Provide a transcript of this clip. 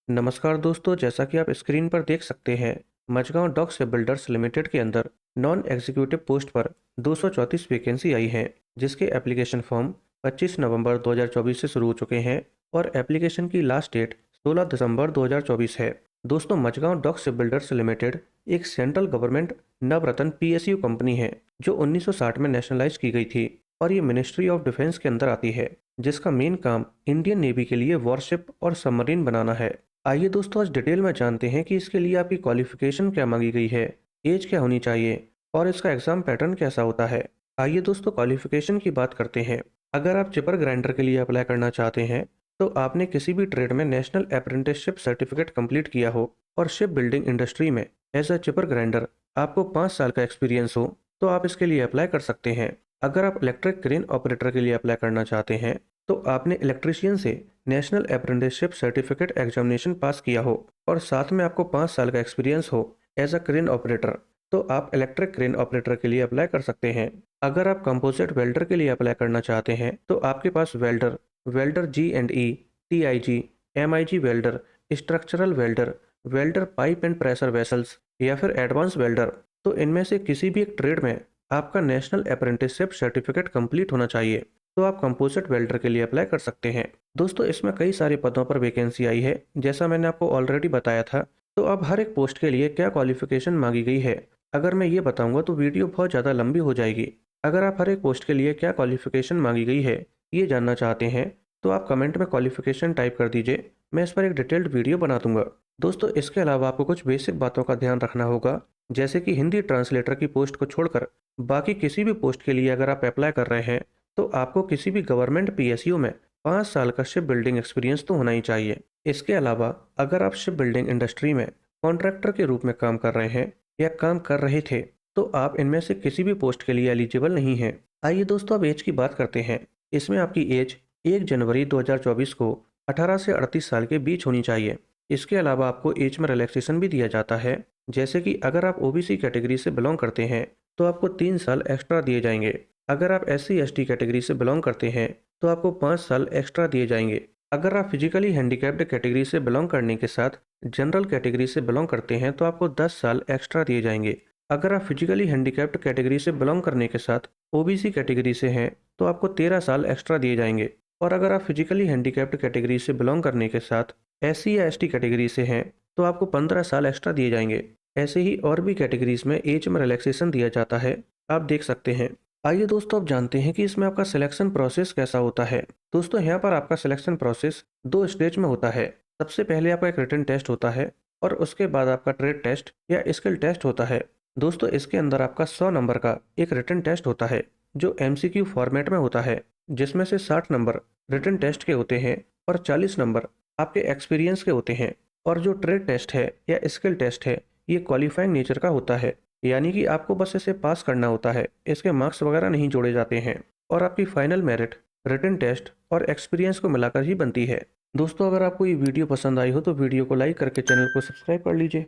नमस्कार दोस्तों, जैसा कि आप स्क्रीन पर देख सकते हैं, Mazagon dock ship builders limited के अंदर नॉन एग्जीक्यूटिव पोस्ट पर 234 वैकेंसी आई हैं, जिसके एप्लीकेशन फॉर्म 25 नवंबर 2024 से शुरू हो चुके हैं और एप्लीकेशन की लास्ट डेट 16 दिसंबर 2024 है। दोस्तों, Mazagon dock ship builders limited एक central government Navratna PSU company है, जो 1960 में नेशनलाइज की गई थी और ये मिनिस्ट्री ऑफ डिफेंस के अंदर आती है, जिसका मेन काम इंडियन नेवी के लिए वॉरशिप और सबमरीन बनाना है। आइए दोस्तों, आज डिटेल में जानते हैं कि इसके लिए आपकी क्वालिफिकेशन क्या मांगी गई है, एज क्या होनी चाहिए और इसका एग्जाम पैटर्न कैसा होता है। आइए दोस्तों, क्वालिफिकेशन की बात करते हैं। अगर आप चिपर ग्राइंडर के लिए अप्लाई करना चाहते हैं, तो आपने किसी भी ट्रेड में नेशनल अप्रेंटिसशिप सर्टिफिकेट कंप्लीट किया हो और शिप बिल्डिंग इंडस्ट्री में एज अ चिपर ग्राइंडर आपको 5 साल का एक्सपीरियंस हो, तो आप इसके लिए अप्लाई कर सकते हैं। अगर आप इलेक्ट्रिक क्रेन ऑपरेटर के लिए अप्लाई करना चाहते हैं, तो आपने इलेक्ट्रीशियन से नेशनल अप्रेंटिसशिप सर्टिफिकेट एग्जामिनेशन पास किया हो और साथ में आपको 5 साल का एक्सपीरियंस हो एज अ क्रेन ऑपरेटर, तो आप इलेक्ट्रिक क्रेन ऑपरेटर के लिए अप्लाई कर सकते हैं। अगर आप कंपोजिट वेल्डर के लिए अप्लाई करना चाहते हैं, तो आपके पास welder, welder G&E, TIG, MIG welder, structural welder, welder pipe and pressure vessels या फिर एडवांस वेल्डर, तो इनमें से किसी भी एक ट्रेड में आपका नेशनल अप्रेंटिसशिप सर्टिफिकेट कंप्लीट होना चाहिए, तो आप कंपोजिट वेल्डर के लिए अप्लाई कर सकते हैं। दोस्तों, इसमें कई सारे पदों पर वैकेंसी आई है, जैसा मैंने आपको ऑलरेडी बताया था। तो अब हर एक पोस्ट के लिए क्या क्वालिफिकेशन मांगी गई है, अगर मैं ये बताऊंगा तो वीडियो बहुत ज़्यादा लंबी हो जाएगी। अगर आप हर एक पोस्ट के लिए क्या क्वालिफिकेशन मांगी गई है ये जानना चाहते हैं, तो आप कमेंट में क्वालिफिकेशन टाइप कर दीजिए, मैं इस पर एक डिटेल्ड वीडियो बना दूंगा। दोस्तों, इसके अलावा आपको कुछ बेसिक बातों का ध्यान रखना होगा, जैसे कि हिंदी ट्रांसलेटर की पोस्ट को छोड़कर बाकी किसी भी पोस्ट के लिए अगर आप अप्लाई कर रहे हैं, तो आपको किसी भी गवर्नमेंट पीएसयू में 5 साल का शिप बिल्डिंग एक्सपीरियंस तो होना ही चाहिए। इसके अलावा अगर आप शिप बिल्डिंग इंडस्ट्री में कॉन्ट्रैक्टर के रूप में काम कर रहे हैं या काम कर रहे थे, तो आप इनमें से किसी भी पोस्ट के लिए एलिजिबल नहीं हैं। आइए दोस्तों, अब एज की बात करते हैं। इसमें आपकी एज 1 जनवरी 2024 को 18 से 38 साल के बीच होनी चाहिए। इसके अलावा आपको एज में रिलैक्सेशन भी दिया जाता है, जैसे कि अगर आप ओबीसी कैटेगरी से बिलोंग करते हैं, तो आपको 3 साल एक्स्ट्रा दिए जाएंगे। अगर आप SC/ST कैटेगरी से बिलोंग करते हैं, तो आपको 5 साल एक्स्ट्रा दिए जाएंगे। अगर आप फिजिकली हैंडीकैप्ड कैटेगरी से बिलोंग करने के साथ जनरल कैटेगरी से बिलोंग करते हैं, तो आपको 10 साल एक्स्ट्रा दिए जाएंगे। अगर आप फिजिकली हैंडीकैप्ड कैटेगरी से बिलोंग करने के साथ ओबीसी कैटेगरी से हैं, तो आपको 13 साल एक्स्ट्रा दिए जाएंगे। और अगर आप फिजिकली हैंडीकैप्ड कैटेगरी से बिलोंग करने के साथ SC या ST कैटेगरी से हैं, तो आपको 15 साल एक्स्ट्रा दिए जाएंगे। ऐसे ही और भी कैटेगरीज में एज में रिलैक्सेशन दिया जाता है, आप देख सकते हैं। आइए दोस्तों, अब जानते हैं कि इसमें आपका सिलेक्शन प्रोसेस कैसा होता है। दोस्तों, यहाँ पर आपका सिलेक्शन प्रोसेस 2 स्टेज में होता है। सबसे पहले आपका एक रिटन टेस्ट होता है और उसके बाद आपका ट्रेड टेस्ट या स्किल टेस्ट होता है। दोस्तों, इसके अंदर आपका 100 नंबर का एक रिटन टेस्ट होता है, जो MCQ फॉर्मेट में होता है, जिसमें से 60 नंबर रिटन टेस्ट के होते हैं और 40 नंबर आपके एक्सपीरियंस के होते हैं। और जो ट्रेड टेस्ट है या स्किल टेस्ट है, ये क्वालिफाइंग नेचर का होता है, यानी कि आपको बस इसे पास करना होता है, इसके मार्क्स वगैरह नहीं जोड़े जाते हैं और आपकी फाइनल मेरिट रिटन टेस्ट और एक्सपीरियंस को मिलाकर ही बनती है। दोस्तों, अगर आपको ये वीडियो पसंद आई हो तो वीडियो को लाइक करके चैनल को सब्सक्राइब कर लीजिए।